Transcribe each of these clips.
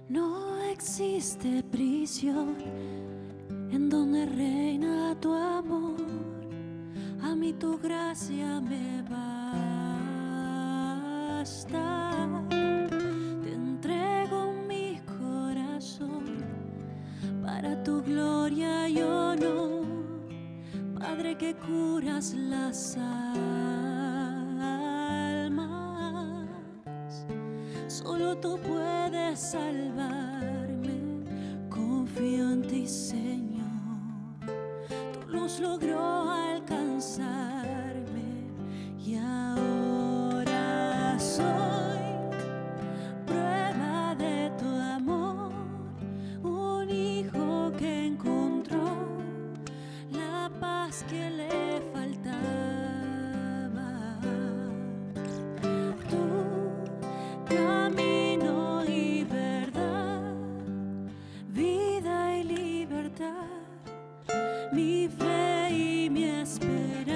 No existe prisión en donde reina tu amor. A mí tu gracia me basta. Te entrego mi corazón para tu gloria y honor. Padre que curas las almas, solo tú puedes salvarme. Confío en ti, Señor. Tu luz logró alcanzarme y ahora soy prueba de tu amor, un hijo que encontró la paz que le faltaba. Tu camino y verdad, vida y libertad, mi fe y mi esperanza.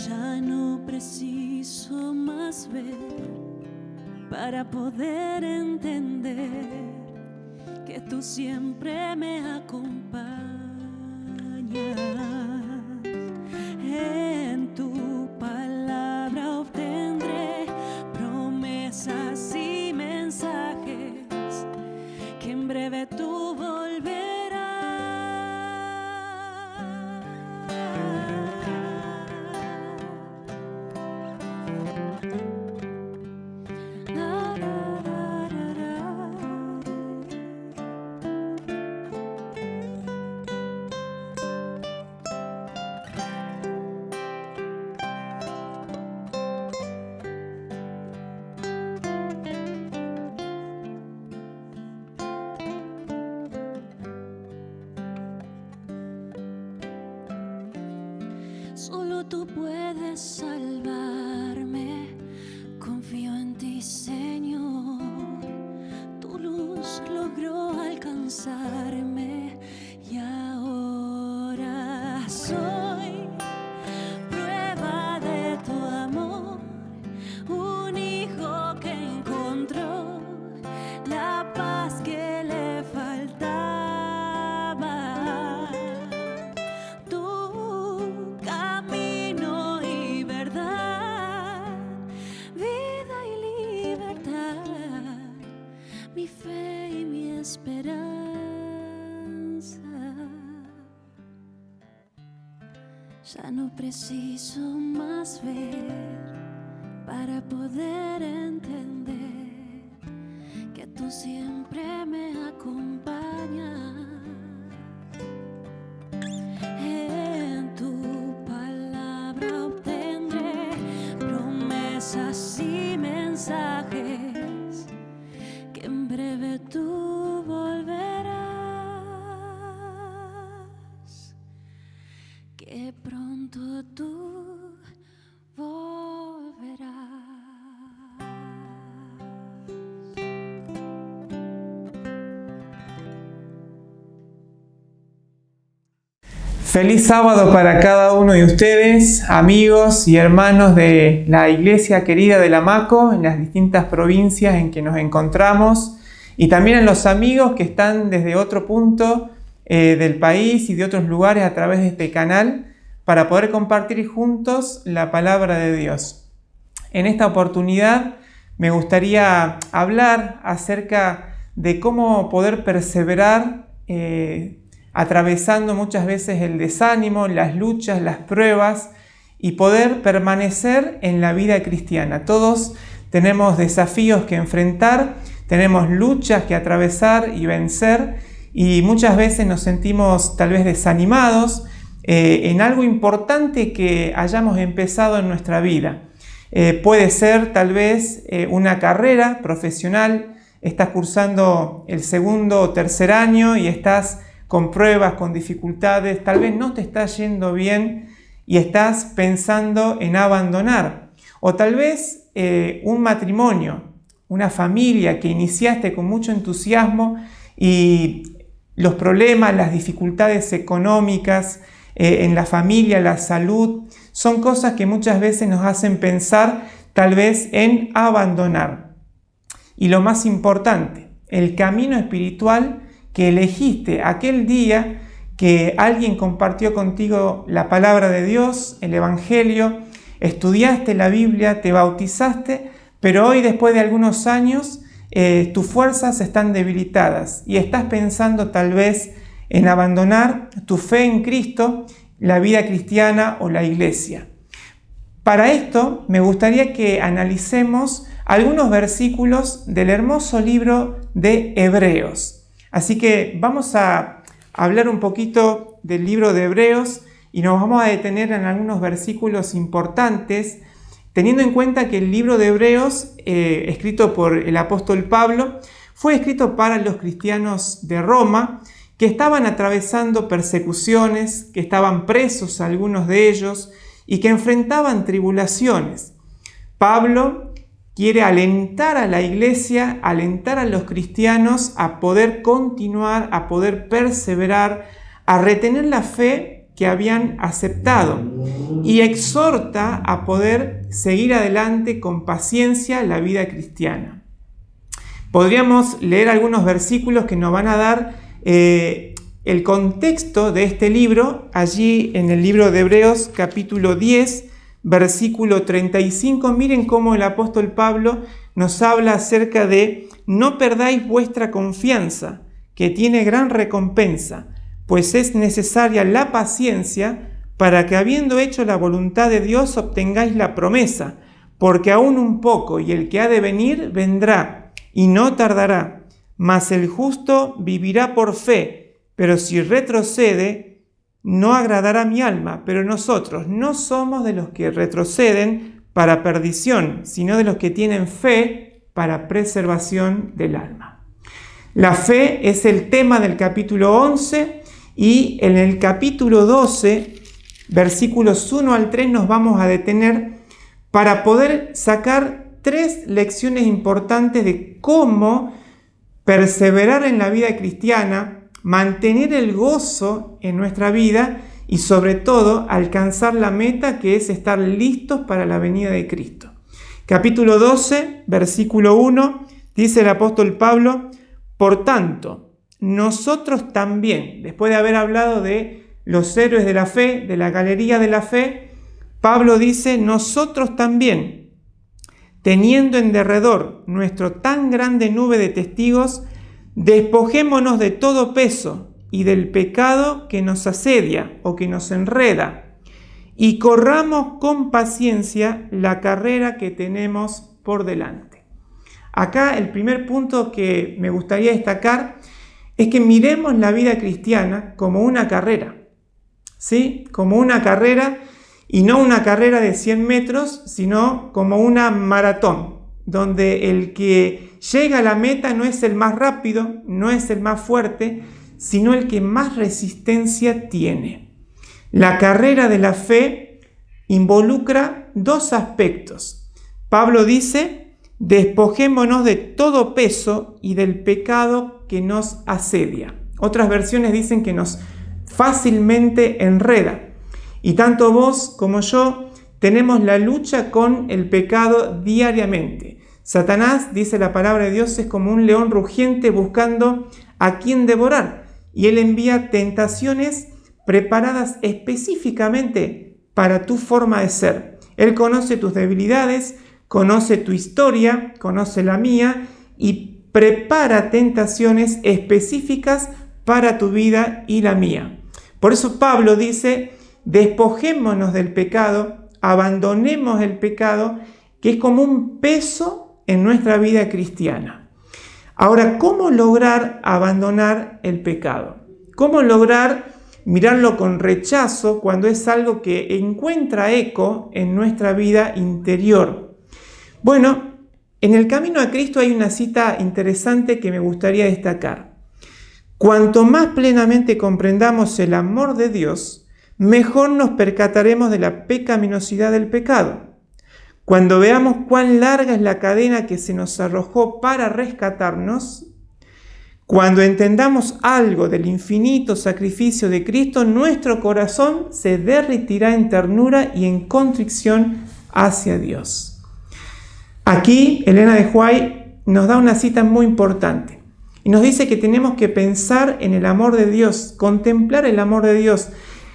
Ya no preciso más ver para poder entender que tú siempre me acompañas. En tu palabra obtendré promesas y mensajes que en breve tú volverás. Solo tú puedes salvarme. Confío en ti, Señor. Tu luz logró alcanzarme y ahora soy prueba de tu amor, un hijo que encontró la paz que le faltaba. Mi fe y mi esperanza. Ya no preciso más ver para poder entender que tú siempre me acompañas. En tu palabra obtendré promesas y mensajes que en breve tú volverás, que pronto tú volverás. Feliz sábado para cada uno de ustedes, amigos y hermanos de la Iglesia querida de Lamaco, en las distintas provincias en que nos encontramos, y también a los amigos que están desde otro punto del país y de otros lugares a través de este canal para poder compartir juntos la palabra de Dios. En esta oportunidad me gustaría hablar acerca de cómo poder perseverar atravesando muchas veces el desánimo, las luchas, las pruebas y poder permanecer en la vida cristiana. Todos tenemos desafíos que enfrentar, tenemos luchas que atravesar y vencer y muchas veces nos sentimos tal vez desanimados en algo importante que hayamos empezado en nuestra vida. Puede ser tal vez una carrera profesional, estás cursando el segundo o tercer año y estás con pruebas, con dificultades, tal vez no te está yendo bien y estás pensando en abandonar. O tal vez un matrimonio, una familia que iniciaste con mucho entusiasmo y los problemas, las dificultades económicas en la familia, la salud, son cosas que muchas veces nos hacen pensar tal vez en abandonar. Y lo más importante, el camino espiritual que elegiste aquel día que alguien compartió contigo la palabra de Dios, el Evangelio, estudiaste la Biblia, te bautizaste, pero hoy después de algunos años tus fuerzas están debilitadas y estás pensando tal vez en abandonar tu fe en Cristo, la vida cristiana o la iglesia. Para esto me gustaría que analicemos algunos versículos del hermoso libro de Hebreos. Así que vamos a hablar un poquito del libro de Hebreos y nos vamos a detener en algunos versículos importantes, teniendo en cuenta que el libro de Hebreos, escrito por el apóstol Pablo, fue escrito para los cristianos de Roma, que estaban atravesando persecuciones, que estaban presos algunos de ellos y que enfrentaban tribulaciones. Pablo quiere alentar a la iglesia, alentar a los cristianos a poder continuar, a poder perseverar, a retener la fe que habían aceptado y exhorta a poder seguir adelante con paciencia la vida cristiana. Podríamos leer algunos versículos que nos van a dar el contexto de este libro, allí en el libro de Hebreos capítulo 10, versículo 35. Miren cómo el apóstol Pablo nos habla acerca de no perdáis vuestra confianza, que tiene gran recompensa, pues es necesaria la paciencia para que habiendo hecho la voluntad de Dios obtengáis la promesa, porque aún un poco y el que ha de venir vendrá y no tardará. Mas el justo vivirá por fe, pero si retrocede, no agradará mi alma. Pero nosotros no somos de los que retroceden para perdición, sino de los que tienen fe para preservación del alma. La fe es el tema del capítulo 11 y en el capítulo 12, versículos 1 al 3, nos vamos a detener para poder sacar 3 lecciones importantes de cómo perseverar en la vida cristiana, mantener el gozo en nuestra vida y sobre todo alcanzar la meta que es estar listos para la venida de Cristo. Capítulo 12, versículo 1, dice el apóstol Pablo: por tanto, nosotros también, después de haber hablado de los héroes de la fe, de la galería de la fe, Pablo dice: nosotros también, teniendo en derredor nuestro tan grande nube de testigos, despojémonos de todo peso y del pecado que nos asedia o que nos enreda, y corramos con paciencia la carrera que tenemos por delante. Acá el primer punto que me gustaría destacar es que miremos la vida cristiana como una carrera, ¿sí? Como una carrera. Y no una carrera de 100 metros, sino como una maratón, donde el que llega a la meta no es el más rápido, no es el más fuerte, sino el que más resistencia tiene. La carrera de la fe involucra 2 aspectos. Pablo dice: despojémonos de todo peso y del pecado que nos asedia. Otras versiones dicen que nos fácilmente enreda. Y tanto vos como yo tenemos la lucha con el pecado diariamente. Satanás, dice la palabra de Dios, es como un león rugiente buscando a quien devorar. Y él envía tentaciones preparadas específicamente para tu forma de ser. Él conoce tus debilidades, conoce tu historia, conoce la mía y prepara tentaciones específicas para tu vida y la mía. Por eso Pablo dice, despojémonos del pecado, abandonemos el pecado, que es como un peso en nuestra vida cristiana. Ahora, ¿cómo lograr abandonar el pecado? ¿Cómo lograr mirarlo con rechazo cuando es algo que encuentra eco en nuestra vida interior? Bueno, en el camino a Cristo hay una cita interesante que me gustaría destacar. Cuanto más plenamente comprendamos el amor de Dios, mejor nos percataremos de la pecaminosidad del pecado. Cuando veamos cuán larga es la cadena que se nos arrojó para rescatarnos, cuando entendamos algo del infinito sacrificio de Cristo, nuestro corazón se derretirá en ternura y en contrición hacia Dios. Aquí, Elena de White nos da una cita muy importante y nos dice que tenemos que pensar en el amor de Dios, contemplar el amor de Dios,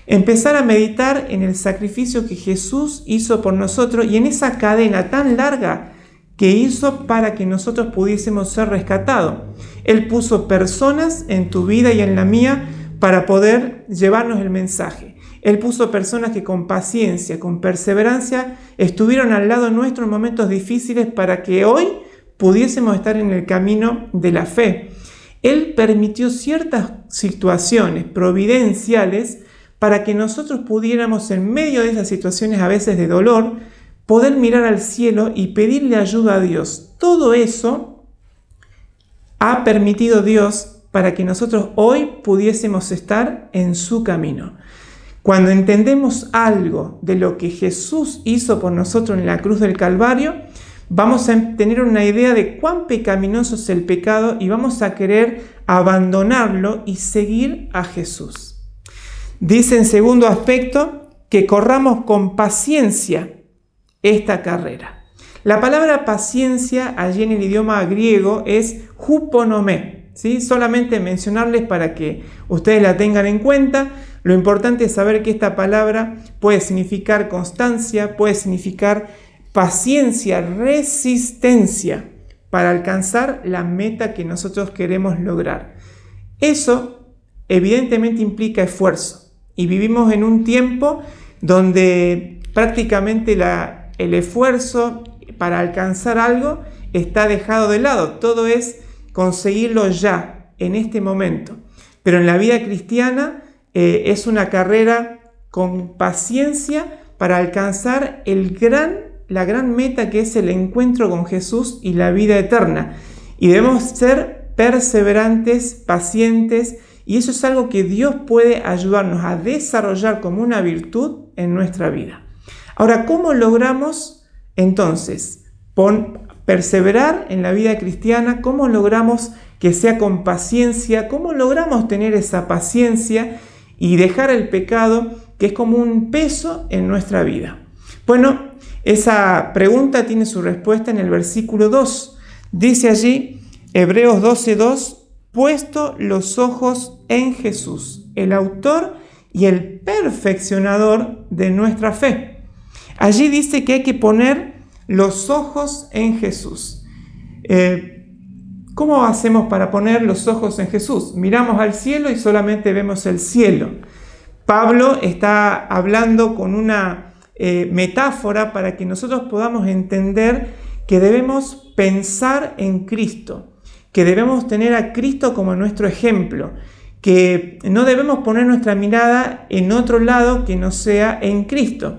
empezar a meditar en el sacrificio que Jesús hizo por nosotros y en esa cadena tan larga que hizo para que nosotros pudiésemos ser rescatados. Él puso personas en tu vida y en la mía para poder llevarnos el mensaje. Él puso personas que con paciencia, con perseverancia, estuvieron al lado nuestro en momentos difíciles para que hoy pudiésemos estar en el camino de la fe. Él permitió ciertas situaciones providenciales para que nosotros pudiéramos, en medio de esas situaciones a veces de dolor, poder mirar al cielo y pedirle ayuda a Dios. Todo eso ha permitido Dios para que nosotros hoy pudiésemos estar en su camino. Cuando entendemos algo de lo que Jesús hizo por nosotros en la cruz del Calvario, vamos a tener una idea de cuán pecaminoso es el pecado y vamos a querer abandonarlo y seguir a Jesús. Dice en segundo aspecto que corramos con paciencia esta carrera. La palabra paciencia allí en el idioma griego es huponomé, ¿sí? Solamente mencionarles para que ustedes la tengan en cuenta. Lo importante es saber que esta palabra puede significar constancia, puede significar paciencia, resistencia para alcanzar la meta que nosotros queremos lograr. Eso evidentemente implica esfuerzo y vivimos en un tiempo donde prácticamente el esfuerzo para alcanzar algo está dejado de lado. Todo es conseguirlo ya, en este momento. Pero en la vida cristiana es una carrera con paciencia para alcanzar la gran meta que es el encuentro con Jesús y la vida eterna. Y debemos ser perseverantes, pacientes, y eso es algo que Dios puede ayudarnos a desarrollar como una virtud en nuestra vida. Ahora, ¿cómo logramos entonces perseverar en la vida cristiana? ¿Cómo logramos que sea con paciencia? ¿Cómo logramos tener esa paciencia y dejar el pecado que es como un peso en nuestra vida? Bueno, esa pregunta tiene su respuesta en el versículo 2. Dice allí, Hebreos 12:2, puesto los ojos en Jesús, el autor y el perfeccionador de nuestra fe. Allí dice que hay que poner los ojos en Jesús. ¿Cómo hacemos para poner los ojos en Jesús? Miramos al cielo y solamente vemos el cielo. Pablo está hablando con una metáfora para que nosotros podamos entender que debemos pensar en Cristo, que debemos tener a Cristo como nuestro ejemplo, que no debemos poner nuestra mirada en otro lado que no sea en Cristo.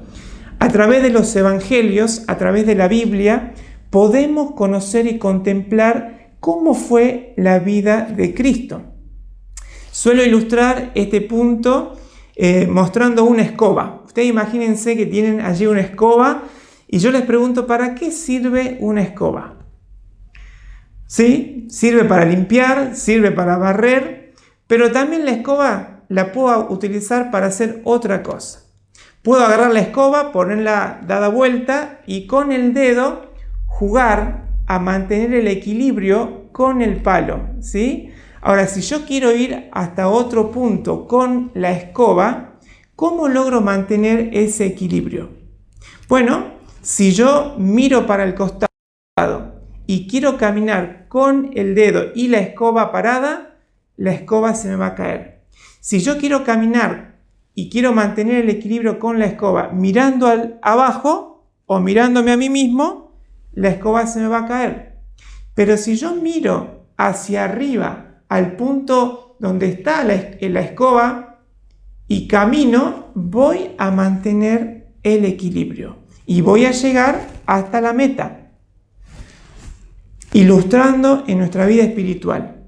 A través de los evangelios, a través de la Biblia, podemos conocer y contemplar cómo fue la vida de Cristo. Suelo ilustrar este punto mostrando una escoba. Ustedes imagínense que tienen allí una escoba y yo les pregunto, ¿para qué sirve una escoba? ¿Sí? Sirve para limpiar, sirve para barrer, pero también la escoba la puedo utilizar para hacer otra cosa. Puedo agarrar la escoba, ponerla dada vuelta y con el dedo jugar a mantener el equilibrio con el palo, ¿sí? Ahora, si yo quiero ir hasta otro punto con la escoba, ¿cómo logro mantener ese equilibrio? Bueno, si yo miro para el costado y quiero caminar con el dedo y la escoba parada, la escoba se me va a caer. Si yo quiero caminar y quiero mantener el equilibrio con la escoba mirando abajo o mirándome a mí mismo, la escoba se me va a caer. Pero si yo miro hacia arriba, al punto donde está la escoba, y camino, voy a mantener el equilibrio y voy a llegar hasta la meta. Ilustrando en nuestra vida espiritual,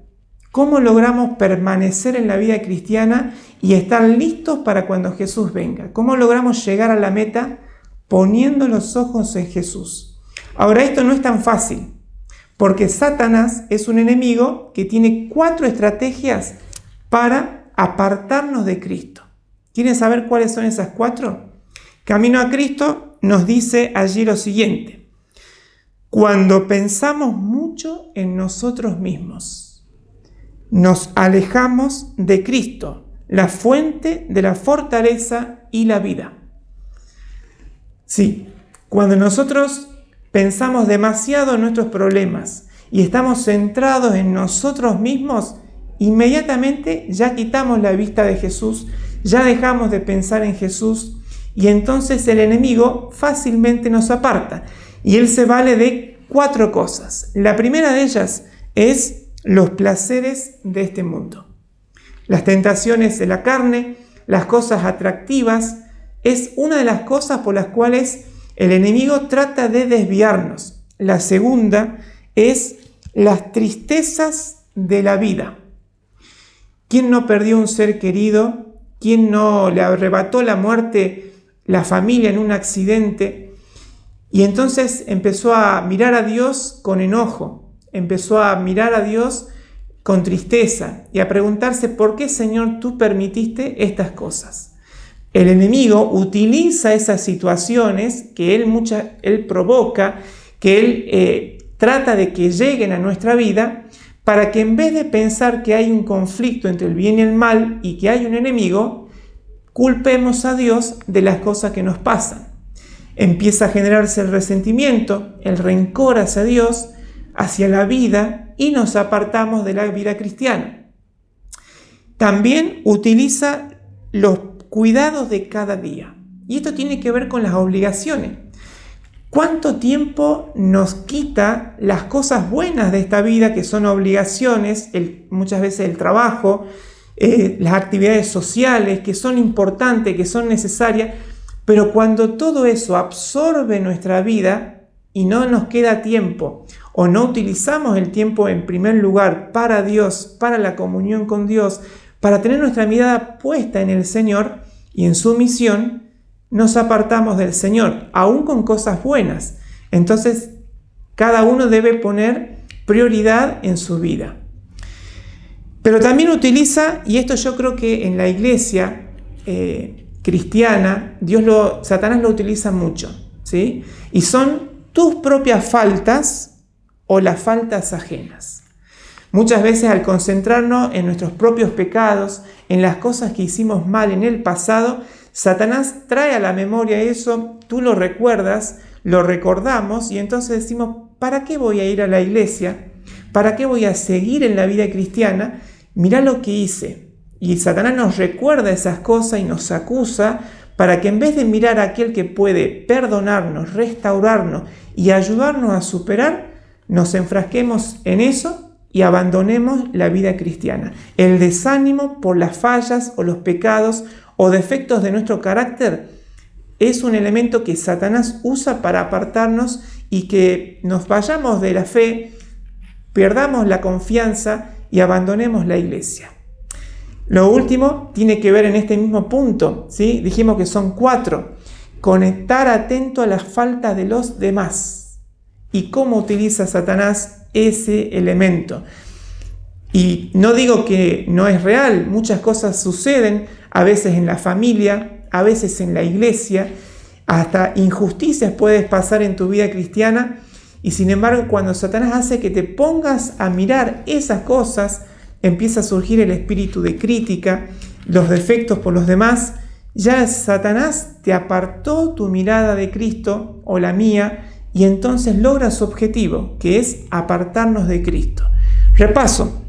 ¿cómo logramos permanecer en la vida cristiana y estar listos para cuando Jesús venga? ¿Cómo logramos llegar a la meta poniendo los ojos en Jesús? Ahora, esto no es tan fácil, porque Satanás es un enemigo que tiene 4 estrategias para apartarnos de Cristo. ¿Quieren saber cuáles son esas 4? Camino a Cristo nos dice allí lo siguiente: cuando pensamos mucho en nosotros mismos, nos alejamos de Cristo, la fuente de la fortaleza y la vida. Sí, cuando nosotros pensamos demasiado en nuestros problemas y estamos centrados en nosotros mismos, inmediatamente ya quitamos la vista de Jesús, ya dejamos de pensar en Jesús y entonces el enemigo fácilmente nos aparta. Y él se vale de 4 cosas. La primera de ellas es los placeres de este mundo. Las tentaciones de la carne, las cosas atractivas, es una de las cosas por las cuales el enemigo trata de desviarnos. La segunda es las tristezas de la vida. ¿Quién no perdió un ser querido? ¿Quién no le arrebató la muerte la familia en un accidente? Y entonces empezó a mirar a Dios con enojo, empezó a mirar a Dios con tristeza y a preguntarse: ¿por qué, Señor, tú permitiste estas cosas? El enemigo utiliza esas situaciones que él provoca, que él trata de que lleguen a nuestra vida, para que en vez de pensar que hay un conflicto entre el bien y el mal y que hay un enemigo, culpemos a Dios de las cosas que nos pasan. Empieza a generarse el resentimiento, el rencor hacia Dios, hacia la vida, y nos apartamos de la vida cristiana. También utiliza los cuidados de cada día. Y esto tiene que ver con las obligaciones. ¿Cuánto tiempo nos quita las cosas buenas de esta vida, que son obligaciones, muchas veces el trabajo, las actividades sociales, que son importantes, que son necesarias, pero cuando todo eso absorbe nuestra vida y no nos queda tiempo, o no utilizamos el tiempo en primer lugar para Dios, para la comunión con Dios, para tener nuestra mirada puesta en el Señor y en su misión, nos apartamos del Señor, aún con cosas buenas. Entonces, cada uno debe poner prioridad en su vida. Pero también utiliza, y esto yo creo que en la iglesia cristiana, Satanás lo utiliza mucho, ¿sí? Y son tus propias faltas o las faltas ajenas. Muchas veces, al concentrarnos en nuestros propios pecados, en las cosas que hicimos mal en el pasado, Satanás trae a la memoria eso, tú lo recuerdas, lo recordamos, y entonces decimos: ¿para qué voy a ir a la iglesia? ¿Para qué voy a seguir en la vida cristiana? Mirá lo que hice. Y Satanás nos recuerda esas cosas y nos acusa, para que en vez de mirar a aquel que puede perdonarnos, restaurarnos y ayudarnos a superar, nos enfrasquemos en eso y abandonemos la vida cristiana. El desánimo por las fallas o los pecados o defectos de nuestro carácter es un elemento que Satanás usa para apartarnos y que nos vayamos de la fe, perdamos la confianza y abandonemos la iglesia. Lo último tiene que ver en este mismo punto, ¿sí? Dijimos que son 4. Conectar atento a las faltas de los demás. ¿Y cómo utiliza Satanás ese elemento? Y no digo que no es real, muchas cosas suceden, a veces en la familia, a veces en la iglesia, hasta injusticias puedes pasar en tu vida cristiana, y sin embargo, cuando Satanás hace que te pongas a mirar esas cosas, empieza a surgir el espíritu de crítica, los defectos por los demás. Ya Satanás te apartó tu mirada de Cristo o la mía, y entonces logra su objetivo, que es apartarnos de Cristo. Repaso.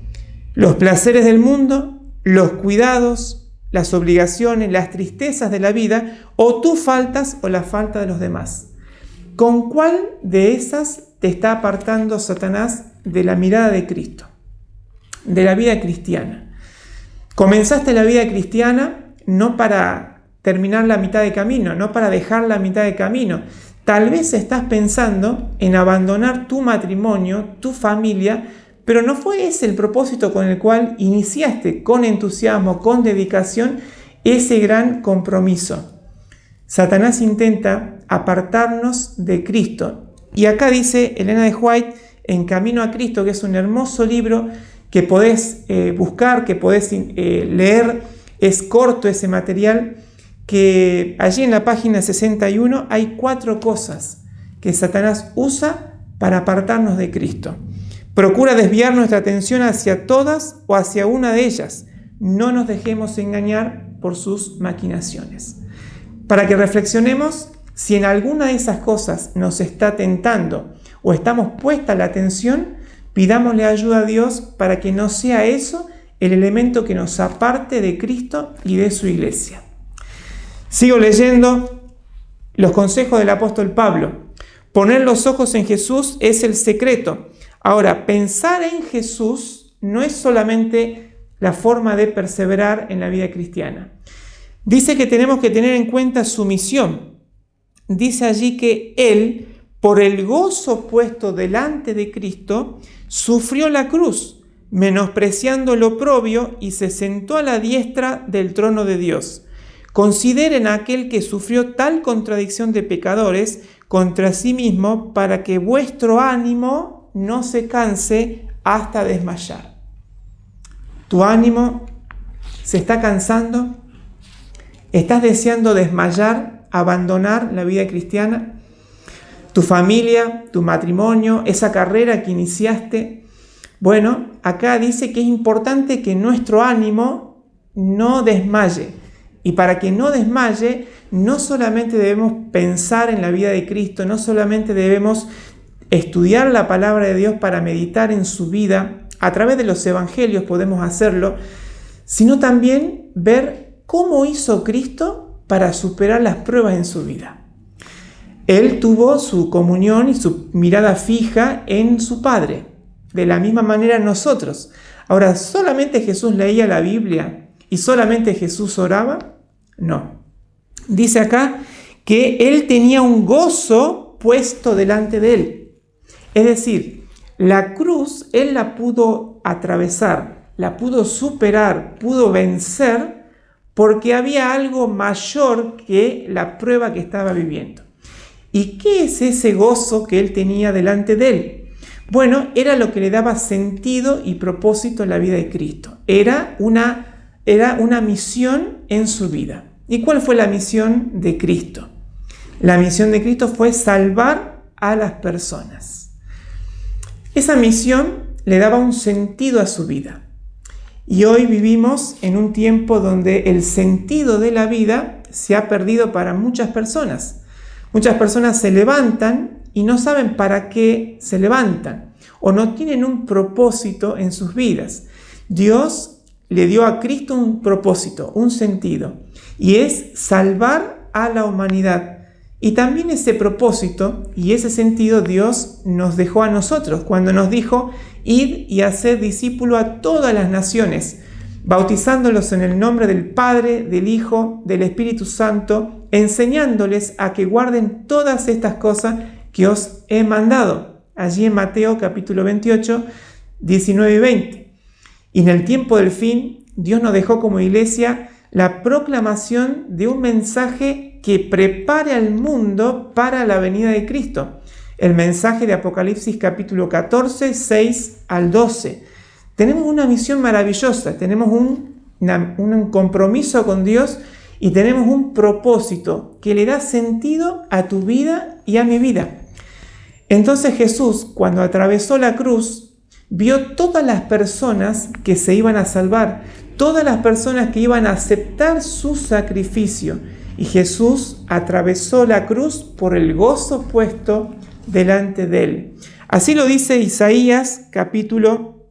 los placeres del mundo, los cuidados, las obligaciones, las tristezas de la vida, o tus faltas o la falta de los demás. ¿Con cuál de esas te está apartando Satanás de la mirada de Cristo, de la vida cristiana? Comenzaste la vida cristiana no para terminar la mitad de camino, no para dejar la mitad de camino. Tal vez estás pensando en abandonar tu matrimonio, tu familia, pero no fue ese el propósito con el cual iniciaste con entusiasmo, con dedicación, ese gran compromiso. Satanás intenta apartarnos de Cristo. Y acá dice Elena de White, En Camino a Cristo, que es un hermoso libro que podés buscar, que podés leer. Es corto ese material, que allí en la página 61 hay 4 cosas que Satanás usa para apartarnos de Cristo. Procura desviar nuestra atención hacia todas o hacia una de ellas. No nos dejemos engañar por sus maquinaciones. Para que reflexionemos si en alguna de esas cosas nos está tentando o estamos puesta la atención, pidámosle ayuda a Dios para que no sea eso el elemento que nos aparte de Cristo y de su iglesia. Sigo leyendo los consejos del apóstol Pablo. Poner los ojos en Jesús es el secreto. Ahora, pensar en Jesús no es solamente la forma de perseverar en la vida cristiana. Dice que tenemos que tener en cuenta su misión. Dice allí que Él, por el gozo puesto delante de Cristo, sufrió la cruz, menospreciando lo oprobio, y se sentó a la diestra del trono de Dios. Consideren a aquel que sufrió tal contradicción de pecadores contra sí mismo, para que vuestro ánimo no se canse hasta desmayar. ¿Tu ánimo se está cansando? ¿Estás deseando desmayar, abandonar la vida cristiana? ¿Tu familia, tu matrimonio, esa carrera que iniciaste? Bueno, acá dice que es importante que nuestro ánimo no desmaye. Y para que no desmaye, no solamente debemos pensar en la vida de Cristo, no solamente debemos estudiar la palabra de Dios para meditar en su vida, a través de los evangelios podemos hacerlo, sino también ver cómo hizo Cristo para superar las pruebas en su vida. Él tuvo su comunión y su mirada fija en su Padre, de la misma manera nosotros. Ahora, ¿solamente Jesús leía la Biblia y solamente Jesús oraba? No. Dice acá que Él tenía un gozo puesto delante de Él. Es decir, la cruz Él la pudo atravesar, la pudo superar, pudo vencer, porque había algo mayor que la prueba que estaba viviendo. ¿Y qué es ese gozo que Él tenía delante de Él? Bueno, era lo que le daba sentido y propósito a la vida de Cristo. Era una misión en su vida. ¿Y cuál fue la misión de Cristo? La misión de Cristo fue salvar a las personas. Esa misión le daba un sentido a su vida. Y hoy vivimos en un tiempo donde el sentido de la vida se ha perdido para muchas personas. Muchas personas se levantan y no saben para qué se levantan o no tienen un propósito en sus vidas. Dios le dio a Cristo un propósito, un sentido, y es salvar a la humanidad. Y también ese propósito y ese sentido Dios nos dejó a nosotros cuando nos dijo: id y haced discípulo a todas las naciones, bautizándolos en el nombre del Padre, del Hijo, del Espíritu Santo, enseñándoles a que guarden todas estas cosas que os he mandado. Allí en Mateo capítulo 28, 19 y 20. Y en el tiempo del fin, Dios nos dejó como iglesia la proclamación de un mensaje que prepare al mundo para la venida de Cristo. El mensaje de Apocalipsis capítulo 14, 6 al 12. Tenemos una misión maravillosa, tenemos un compromiso con Dios y tenemos un propósito que le da sentido a tu vida y a mi vida. Entonces Jesús, cuando atravesó la cruz, vio todas las personas que se iban a salvar, todas las personas que iban a aceptar su sacrificio. Y Jesús atravesó la cruz por el gozo puesto delante de él. Así lo dice Isaías capítulo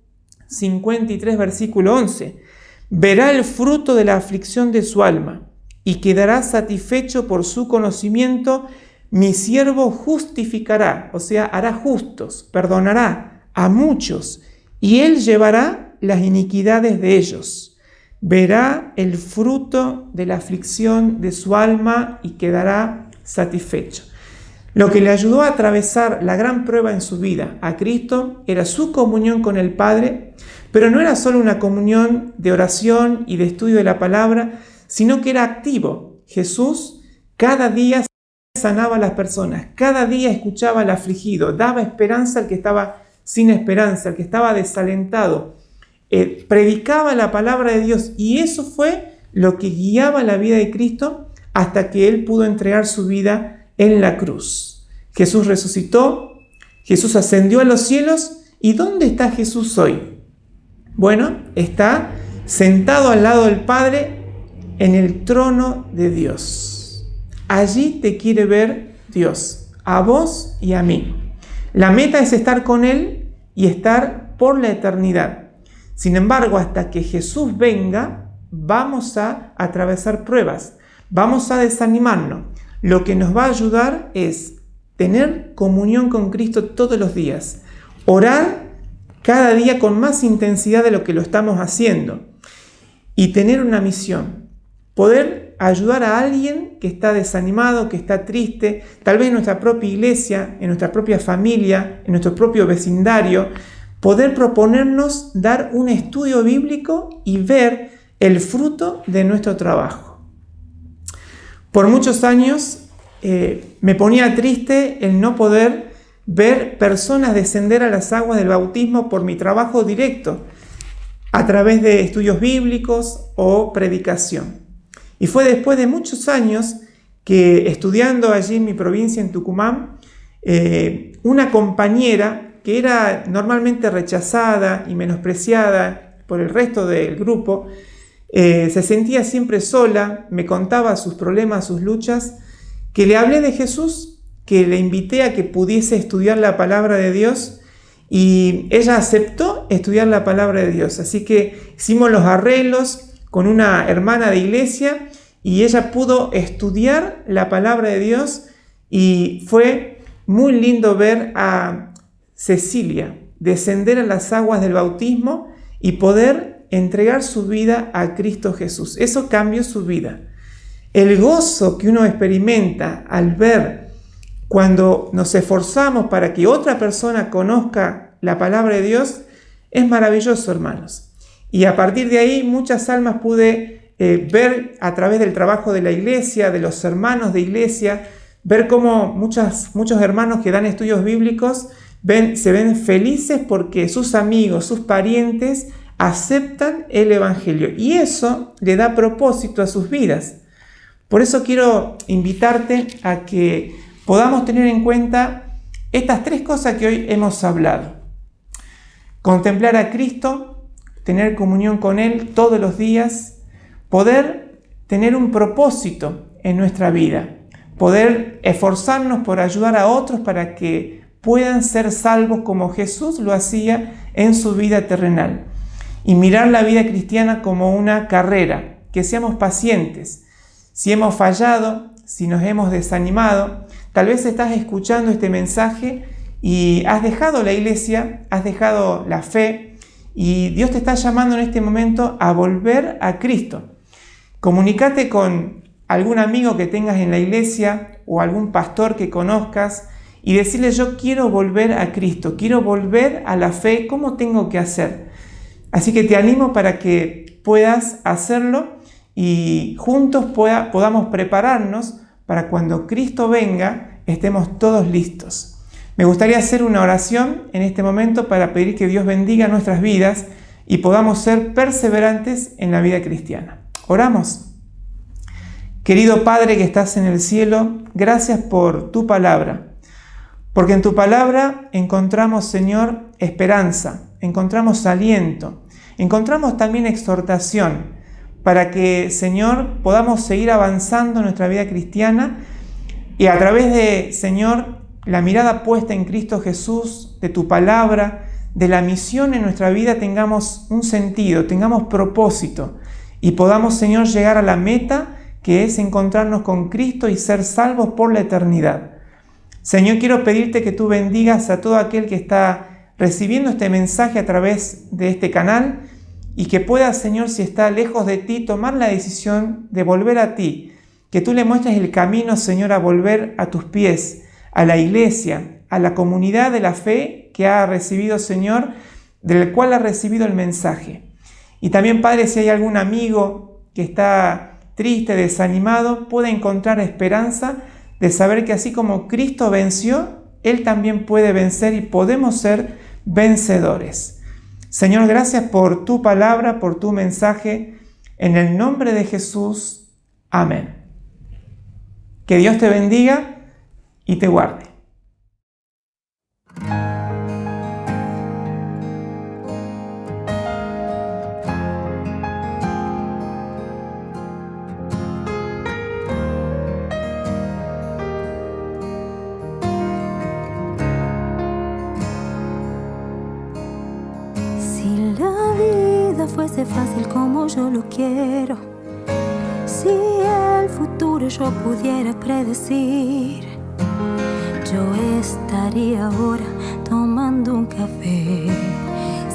53, versículo 11. Verá el fruto de la aflicción de su alma y quedará satisfecho por su conocimiento. Mi siervo justificará, o sea, hará justos, perdonará a muchos, y él llevará las iniquidades de ellos. Verá el fruto de la aflicción de su alma y quedará satisfecho. Lo que le ayudó a atravesar la gran prueba en su vida a Cristo era su comunión con el Padre, pero no era solo una comunión de oración y de estudio de la palabra, sino que era activo. Jesús cada día sanaba a las personas, cada día escuchaba al afligido, daba esperanza al que estaba sin esperanza, al que estaba desalentado, predicaba la palabra de Dios, y eso fue lo que guiaba la vida de Cristo hasta que Él pudo entregar su vida en la cruz. Jesús resucitó, Jesús ascendió a los cielos, ¿y dónde está Jesús hoy? Bueno, está sentado al lado del Padre en el trono de Dios. Allí te quiere ver Dios, a vos y a mí. La meta es estar con Él y estar por la eternidad. Sin embargo, hasta que Jesús venga, vamos a atravesar pruebas, vamos a desanimarnos. Lo que nos va a ayudar es tener comunión con Cristo todos los días, orar cada día con más intensidad de lo que lo estamos haciendo y tener una misión, poder ayudar a alguien que está desanimado, que está triste, tal vez en nuestra propia iglesia, en nuestra propia familia, en nuestro propio vecindario, poder proponernos dar un estudio bíblico y ver el fruto de nuestro trabajo. Por muchos años me ponía triste el no poder ver personas descender a las aguas del bautismo por mi trabajo directo, a través de estudios bíblicos o predicación. Y fue después de muchos años que, estudiando allí en mi provincia, en Tucumán, una compañera que era normalmente rechazada y menospreciada por el resto del grupo, se sentía siempre sola, me contaba sus problemas, sus luchas, que le hablé de Jesús, que le invité a que pudiese estudiar la palabra de Dios, y ella aceptó estudiar la palabra de Dios. Así que hicimos los arreglos con una hermana de iglesia y ella pudo estudiar la palabra de Dios, y fue muy lindo ver a Cecilia descender a las aguas del bautismo y poder entregar su vida a Cristo Jesús. Eso cambió su vida. El gozo que uno experimenta al ver cuando nos esforzamos para que otra persona conozca la palabra de Dios es maravilloso, hermanos. Y a partir de ahí muchas almas pude ver a través del trabajo de la iglesia, de los hermanos de iglesia, ver cómo muchos hermanos que dan estudios bíblicos se ven felices porque sus amigos, sus parientes aceptan el Evangelio, y eso le da propósito a sus vidas. Por eso quiero invitarte a que podamos tener en cuenta estas tres cosas que hoy hemos hablado. Contemplar a Cristo, tener comunión con Él todos los días, poder tener un propósito en nuestra vida, poder esforzarnos por ayudar a otros para que puedan ser salvos como Jesús lo hacía en su vida terrenal, y mirar la vida cristiana como una carrera, que seamos pacientes. Si hemos fallado, si nos hemos desanimado, tal vez estás escuchando este mensaje y has dejado la iglesia, has dejado la fe, y Dios te está llamando en este momento a volver a Cristo. Comunícate con algún amigo que tengas en la iglesia o algún pastor que conozcas y decirle: yo quiero volver a Cristo, quiero volver a la fe, ¿cómo tengo que hacer? Así que te animo para que puedas hacerlo y juntos podamos prepararnos para cuando Cristo venga estemos todos listos. Me gustaría hacer una oración en este momento para pedir que Dios bendiga nuestras vidas y podamos ser perseverantes en la vida cristiana. Oramos. Querido Padre que estás en el cielo, gracias por tu palabra, porque en tu palabra encontramos, Señor, esperanza, encontramos aliento, encontramos también exhortación para que, Señor, podamos seguir avanzando en nuestra vida cristiana, y a través de, Señor, la mirada puesta en Cristo Jesús, de tu palabra, de la misión en nuestra vida tengamos un sentido, tengamos propósito y podamos, Señor, llegar a la meta que es encontrarnos con Cristo y ser salvos por la eternidad. Señor, quiero pedirte que tú bendigas a todo aquel que está recibiendo este mensaje a través de este canal y que pueda, Señor, si está lejos de ti, tomar la decisión de volver a ti, que tú le muestres el camino, Señor, a volver a tus pies, a la iglesia, a la comunidad de la fe que ha recibido, Señor, del cual ha recibido el mensaje. Y también, Padre, si hay algún amigo que está triste, desanimado, pueda encontrar esperanza de saber que así como Cristo venció, Él también puede vencer y podemos ser vencedores. Señor, gracias por tu palabra, por tu mensaje. En el nombre de Jesús. Amén. Que Dios te bendiga y te guarde. Fuese fácil como yo lo quiero, si el futuro yo pudiera predecir, yo estaría ahora tomando un café,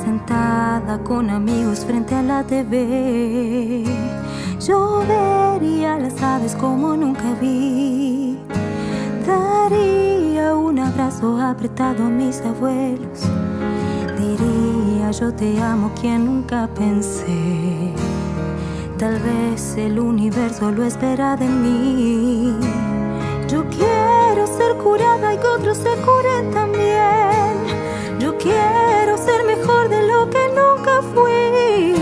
sentada con amigos frente a la TV. Yo vería las aves como nunca vi, daría un abrazo apretado a mis abuelos, diría yo te amo quien nunca pensé. Tal vez el universo lo espera de mí. Yo quiero ser curada y que otros se curen también. Yo quiero ser mejor de lo que nunca fui,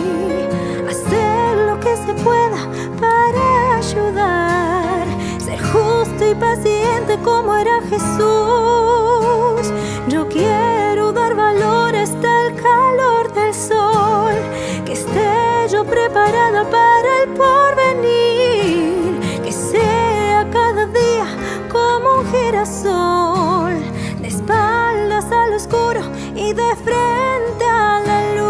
hacer lo que se pueda para ayudar, ser justo y paciente como era Jesús. Yo quiero dar valor hasta el calor del sol, que esté yo preparada para el porvenir, que sea cada día como un girasol, de espaldas al oscuro y de frente a la luz.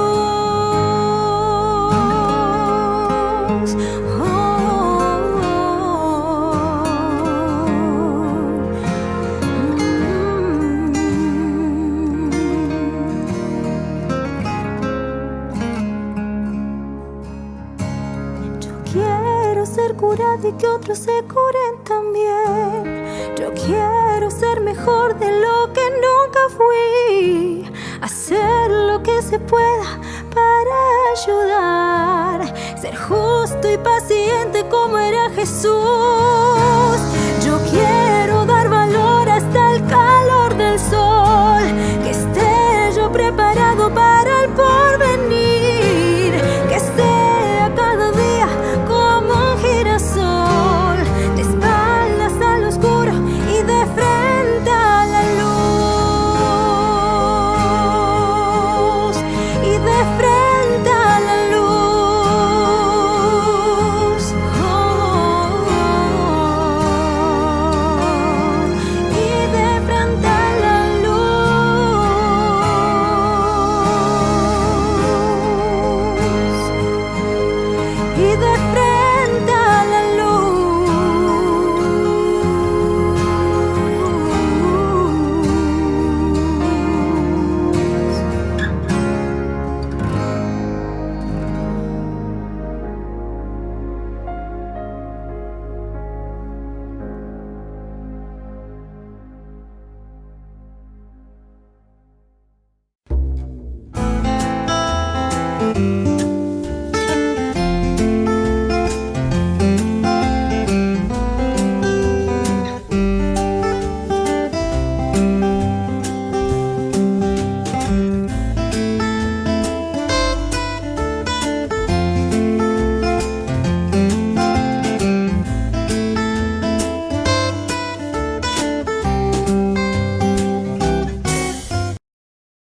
Curada y que otros se curen también. Yo quiero ser mejor de lo que nunca fui, hacer lo que se pueda para ayudar, ser justo y paciente como era Jesús. Yo quiero dar valor hasta el calor del sol, que esté yo preparado para el porvenir, que sea cada día como un girasol, de espaldas al oscuro y de frente a la luz, y de frente a la luz, y de frente a la luz, y de frente